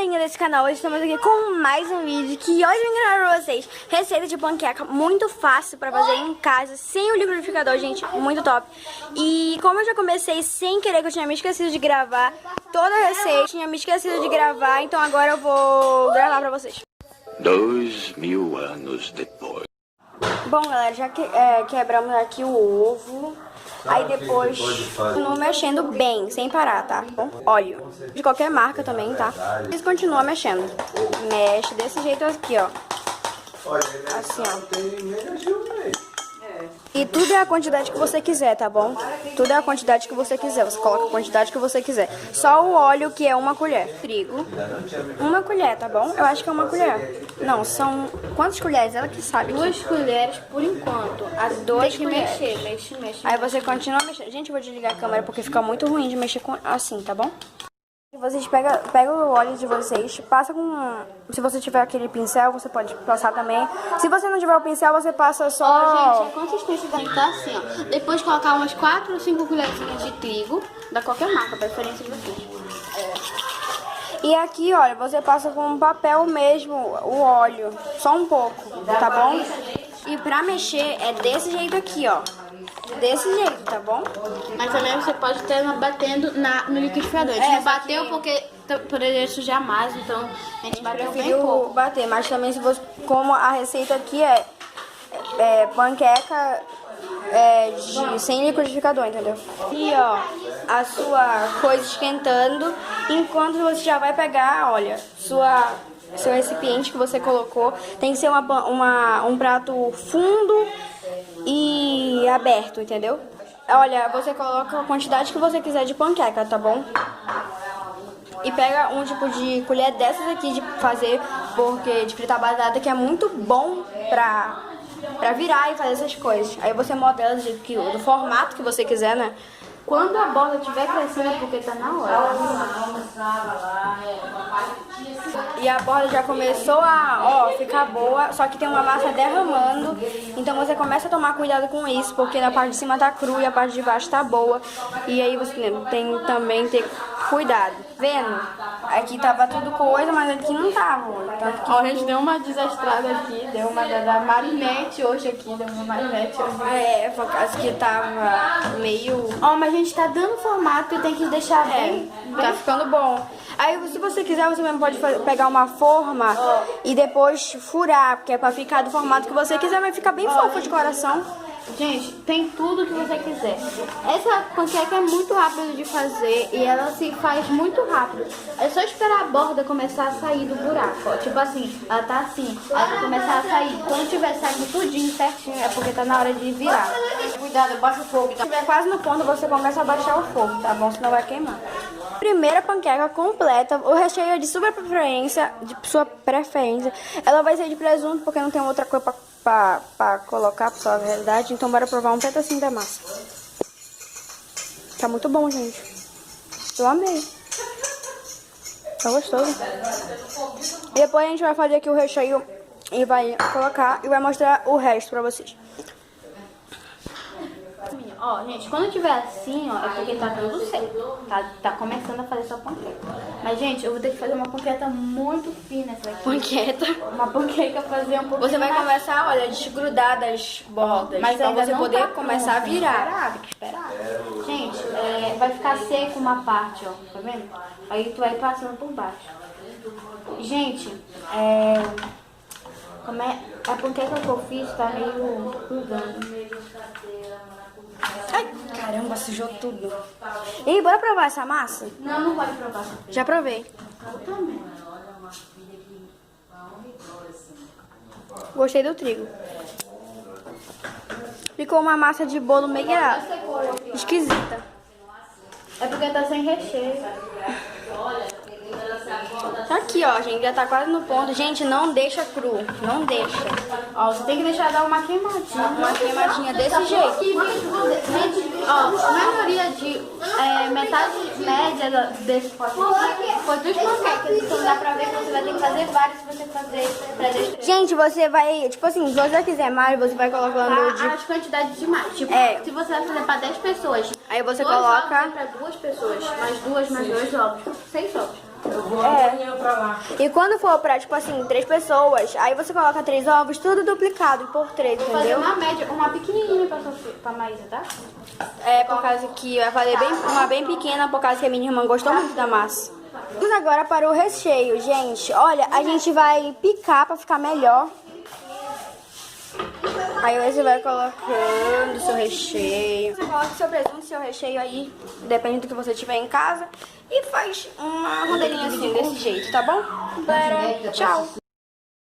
galerinha desse canal, hoje estamos aqui com mais um vídeo que hoje eu vim gravar pra vocês receita de panqueca muito fácil pra fazer em casa, sem o liquidificador, gente, muito top. E como eu já comecei sem querer, que eu tinha me esquecido de gravar toda a receita, tinha me esquecido de gravar, então agora eu vou gravar pra vocês. 2000 anos depois. Bom, galera, já que, quebramos aqui o ovo. Aí depois, continuo mexendo bem, sem parar, tá? Óleo. De qualquer marca também, tá? Vocês continuam mexendo. Mexe desse jeito aqui, ó. Assim, ó. E tudo é a quantidade que você quiser, tá bom? Tudo é a quantidade que você quiser. Você coloca a quantidade que você quiser. Só o óleo, que é uma colher. Trigo. Uma colher, tá bom? Eu acho que é uma colher. Não, são... Quantas colheres? Ela que sabe. 2 colheres por enquanto. As 2 colheres. Mexe. Aí você continua mexendo. Gente, eu vou desligar a câmera porque fica muito ruim de mexer com assim, tá bom? Vocês pegam o óleo de vocês, passa com... Se você tiver aquele pincel, você pode passar também. Se você não tiver o pincel, você passa só... Ó, gente, a consistência tem que estar assim, ó. Depois colocar umas 4 ou 5 colherzinhas de trigo, da qualquer marca, preferência de vocês. E aqui, olha, você passa com um papel mesmo, o óleo, só um pouco, tá bom? E pra mexer é desse jeito aqui, ó. Desse jeito, tá bom? Mas também você pode estar batendo no liquidificador. A gente não bateu porque poderia sujar mais, então a gente bateu bem pouco. Prefiro bater, mas também se você... Como a receita aqui é panqueca sem liquidificador, entendeu? E ó, a sua coisa esquentando, enquanto você já vai pegar, olha, seu recipiente que você colocou, tem que ser um prato fundo e aberto, entendeu? Olha, você coloca a quantidade que você quiser de panqueca, tá bom? E pega um tipo de colher dessas aqui de fazer, porque de fritar batata, que é muito bom pra virar e fazer essas coisas. Aí você modela do formato que você quiser, né? Quando a borda estiver crescendo é porque tá na hora. E a borda já começou a ficar boa, só que tem uma massa derramando. Então você começa a tomar cuidado com isso, porque na parte de cima tá cru e a parte de baixo tá boa. E aí você tem também ter cuidado. Vendo? Aqui tava tudo coisa, mas aqui não tava. Tanto que Ó, a gente deu uma desastrada aqui, deu uma da marinete hoje aqui, deu uma marinete hoje. por causa que tava meio... Ó, mas a gente tá dando formato e tem que deixar bem... Tá ficando bom. Aí, se você quiser, você mesmo pode pegar uma forma e depois furar, porque é pra ficar do formato que você quiser, mas fica bem fofo de coração. Gente, tem tudo que você quiser. Essa panqueca é muito rápida de fazer e ela se faz muito rápido. É só esperar a borda começar a sair do buraco, ó. Tipo assim, ela tá assim, ela vai começar a sair. Quando tiver saindo tudinho certinho, é porque tá na hora de virar. Cuidado, baixa o fogo. Se estiver quase no ponto, você começa a baixar o fogo, tá bom? Senão vai queimar. Primeira panqueca completa, o recheio é de sua preferência. Ela vai ser de presunto, porque não tem outra coisa pra colocar, pra falar a verdade. Então bora provar um pedacinho da massa. Tá muito bom, gente. Eu amei. Tá gostoso. E depois a gente vai fazer aqui o recheio e vai colocar e vai mostrar o resto pra vocês. Ó, gente, quando tiver assim, ó, é porque tá tudo certo. Tá começando a fazer sua panqueca. Mas, gente, eu vou ter que fazer uma panqueca muito fina essa daqui. Panqueta. Uma panqueca fazer um pouquinho Você vai mais... começar, olha, a desgrudar das bordas, Mas pra ainda você não poder tá começar a pronto, virar. Tem que esperar. Gente, vai ficar seco uma parte, ó, tá vendo? Aí tu vai passando por baixo. Gente, como é... A panqueca que eu fiz tá meio grudando. Ai, caramba, sujou tudo. E aí, bora provar essa massa? Não pode provar. Já provei. Eu também. Gostei do trigo. Ficou uma massa de bolo meio esquisita. É porque tá sem recheio. Tá aqui, ó, gente, já tá quase no ponto. Gente, não deixa cru, não deixa. Ó, você tem que deixar dar uma queimadinha. Uma queimadinha desse jeito. Ó, a maioria metade média desse pote foi 2 panquecas. Então dá pra ver que você vai ter que fazer vários se você fazer. Gente, você vai, tipo assim, se você quiser mais, você vai colocando de... As quantidades demais. Tipo, se você vai fazer pra 10 pessoas, Aí você 2 coloca... ovos pra 2 pessoas, mais 2, mais 2 ovos. 6 ovos. E quando for pra, tipo assim, 3 pessoas, aí você coloca 3 ovos, tudo duplicado por 3, Vou fazer entendeu? uma média, uma pequenininha pra Maísa, tá? É, por causa que eu falei uma bem pequena, por causa que a minha irmã gostou muito da massa. Vamos agora para o recheio, gente. Olha, a gente vai picar pra ficar melhor. Aí você vai colocando o seu recheio. Você coloca o seu presunto, seu recheio aí, depende do que você tiver em casa. E faz uma rodelinha assim, desse jeito, tá bom? Galera, tchau!